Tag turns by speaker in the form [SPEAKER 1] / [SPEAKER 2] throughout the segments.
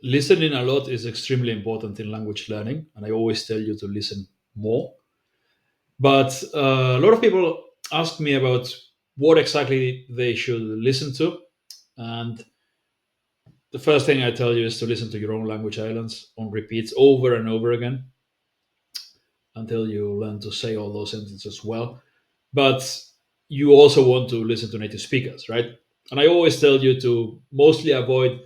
[SPEAKER 1] Listening a lot is extremely important in language learning, and I always tell you to listen more. But a lot of people ask me about what exactly they should listen to, and the first thing I tell you is to listen to your own language islands on repeats over and over again until you learn to say all those sentences well. But you also want to listen to native speakers, right? And I always tell you to mostly avoid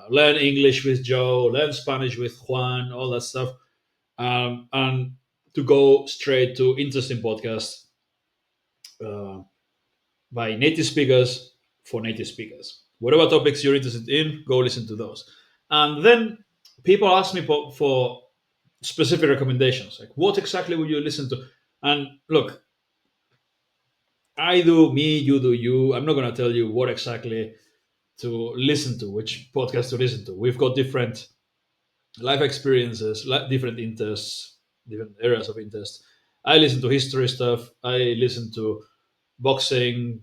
[SPEAKER 1] learn English with Joe, learn Spanish with Juan, all that stuff, and to go straight to interesting podcasts uh, by native speakers for native speakers. Whatever topics you're interested in, go listen to those. And then people ask me for specific recommendations, like what exactly would you listen to? And look, I do me, you do you. I'm not going to tell you what exactly to listen to, which podcast to listen to. We've got different life experiences, different interests, different areas of interest. I listen to history stuff. I listen to boxing,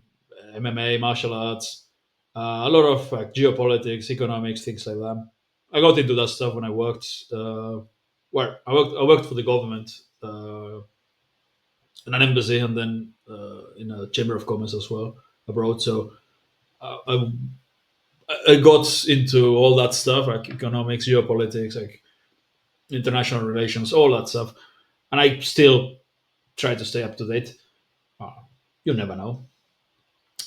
[SPEAKER 1] MMA, martial arts, a lot of like geopolitics, economics, things like that. I got into that stuff when I worked. I worked for the government in an embassy and then in a chamber of commerce as well abroad. So uh, I, I got into all that stuff, like economics, geopolitics, like international relations, all that stuff, and I still try to stay up to date. Uh, you never know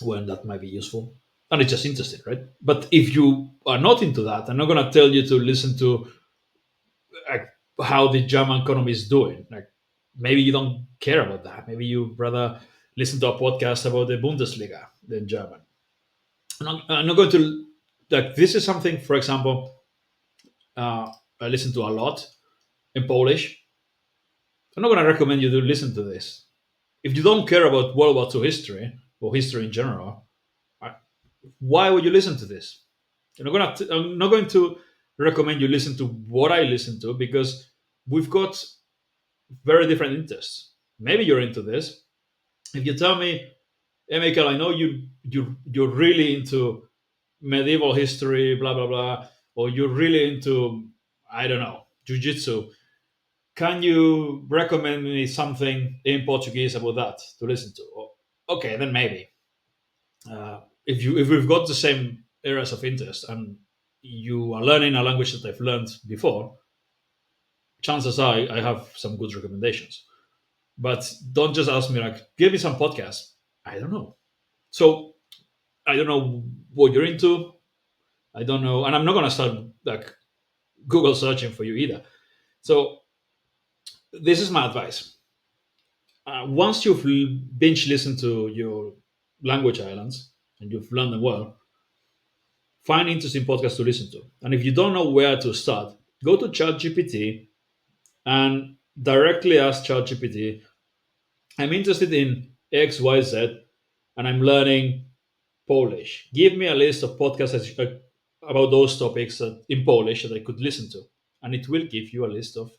[SPEAKER 1] when that might be useful, and it's just interesting, right? But if you are not into that, I'm not gonna tell you to listen to like how the German economy is doing. Like maybe you don't care about that. Maybe you rather listen to a podcast about the Bundesliga than German. I'm not going to like this is something. For example, I listen to a lot in Polish. I'm not going to recommend you to listen to this if you don't care about World War II history or history in general. Why would you listen to this? I'm not going to recommend you listen to what I listen to because we've got very different interests. Maybe you're into this. If you tell me, "Hey, Michael, I know you're really into medieval history, blah blah blah," or you're really into I don't know jujitsu. Can you recommend me something in Portuguese about that to listen to? Okay, then maybe. If we've got the same areas of interest and you are learning a language that I've learned before, chances are I have some good recommendations. But don't just ask me like, give me some podcasts. I don't know. So I don't know what you're into. I don't know, and I'm not gonna start like Google searching for you either. So this is my advice. Once you've binge listened to your language islands and you've learned them well, find interesting podcasts to listen to. And if you don't know where to start, go to ChatGPT and directly ask ChatGPT, I'm interested in XYZ and I'm learning Polish. Give me a list of podcasts about those topics in Polish that I could listen to. And it will give you a list of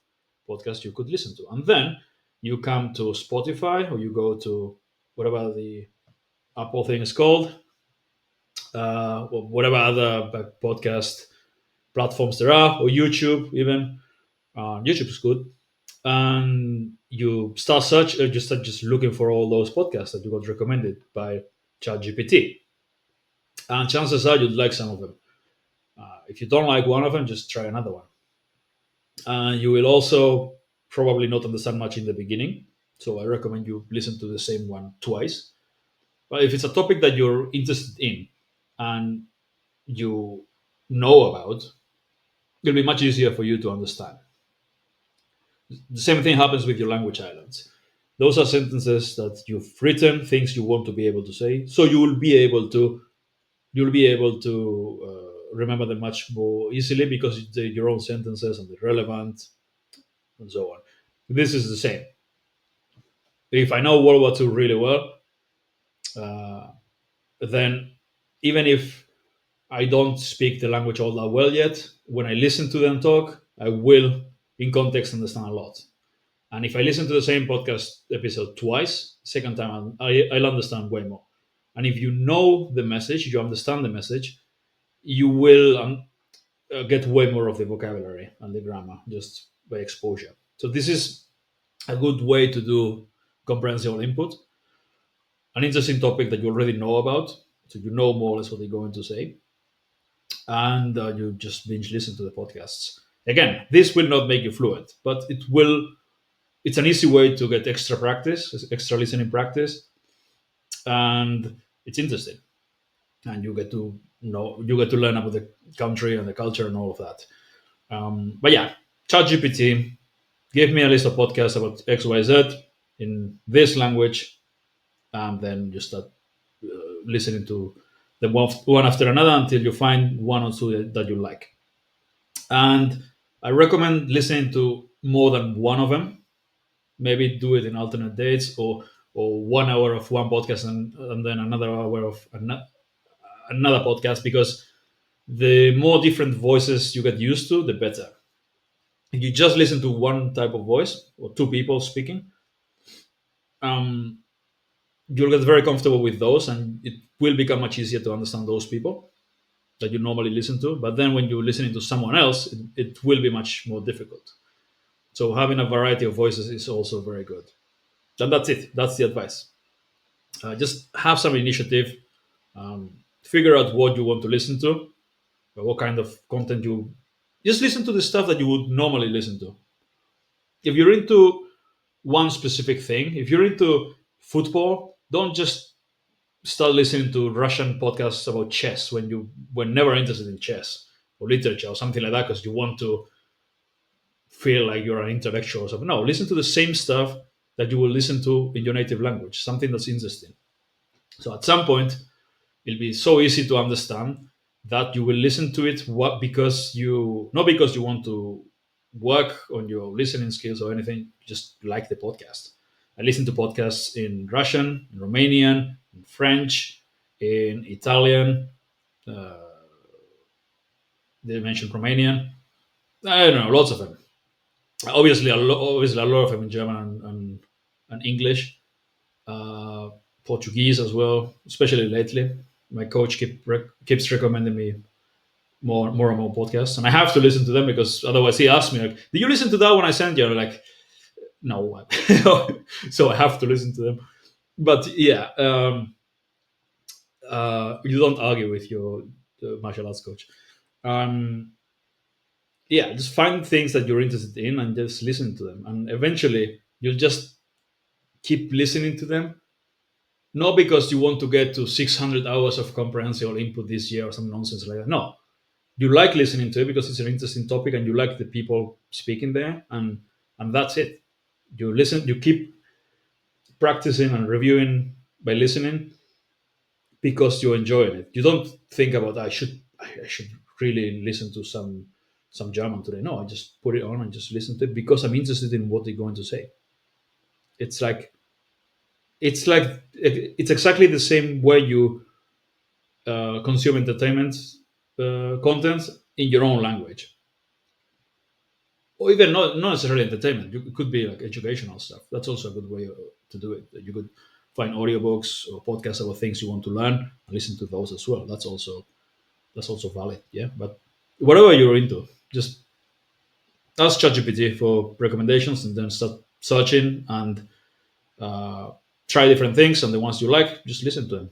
[SPEAKER 1] podcasts you could listen to. And then you come to Spotify or you go to whatever the Apple thing is called, or whatever other podcast platforms there are, or YouTube even. YouTube is good. And you start you start just looking for all those podcasts that you got recommended by ChatGPT. And chances are you'd like some of them. If you don't like one of them, just try another one. You will also probably not understand much in the beginning. So I recommend you listen to the same one twice. But if it's a topic that you're interested in and you know about, it'll be much easier for you to understand. The same thing happens with your language islands. Those are sentences that you've written, things you want to be able to say, so you'll be able to remember them much more easily because they're your own sentences and they're relevant and so on. This is the same. If I know World War II really well, uh, then even if I don't speak the language all that well yet, when I listen to them talk, I will, in context, understand a lot. And if I listen to the same podcast episode twice, second time I'll understand way more. And if you know the message, you understand the message, you will get way more of the vocabulary and the grammar just by exposure. So this is a good way to do comprehensive input, an interesting topic that you already know about, so you know more or less what they're going to say, and you just binge listen to the podcasts. Again, this will not make you fluent, but it will. It's an easy way to get extra practice, extra listening practice, and it's interesting, and you get to learn about the country and the culture and all of that. But yeah, ChatGPT, give me a list of podcasts about X, Y, Z in this language, and then you start listening to them one after another until you find one or two that you like. And I recommend listening to more than one of them. Maybe do it in alternate dates, or 1 hour of one podcast and then another hour of another podcast, because the more different voices you get used to, the better. If you just listen to one type of voice or two people speaking, um, you'll get very comfortable with those, and it will become much easier to understand those people that you normally listen to. But then when you're listening to someone else, it will be much more difficult. So having a variety of voices is also very good. And that's it. That's the advice. Just have some initiative. Figure out what you want to listen to, what kind of content you. Just listen to the stuff that you would normally listen to. If you're into one specific thing, if you're into football, don't just start listening to Russian podcasts about chess when you were never interested in chess or literature or something like that because you want to feel like you're an intellectual or something. No, listen to the same stuff that you will listen to in your native language, something that's interesting. So at some point, it'll be so easy to understand that you will listen to it because you not because you want to work on your listening skills or anything, just like the podcast. I listen to podcasts in Russian, in Romanian, in French, in Italian. uh, they mentioned Romanian. I don't know, lots of them. Obviously a lot of them in German and English, uh, Portuguese as well, especially lately. My coach keeps recommending me more and more podcasts, and I have to listen to them because otherwise he asks me like, "Did you listen to that one I sent you?" And I'm like, "No," so I have to listen to them. But yeah, you don't argue with your martial arts coach. Um, yeah, just find things that you're interested in and just listen to them, and eventually you'll just keep listening to them. Not because you want to get to 600 hours of comprehensive input this year or some nonsense like that. No, you like listening to it because it's an interesting topic and you like the people speaking there, and that's it. You listen, you keep practicing and reviewing by listening because you're enjoying it. You don't think about I should really listen to some German today. No, I just put it on and just listen to it because I'm interested in what they're going to say. It's like it's exactly the same way you consume entertainment content in your own language, or even not necessarily entertainment. It could be like educational stuff. That's also a good way to do it. You could find audiobooks or podcasts about things you want to learn and listen to those as well. That's also valid. Yeah, but whatever you're into, just ask ChatGPT for recommendations and then start searching and uh, try different things. And the ones you like, just listen to them.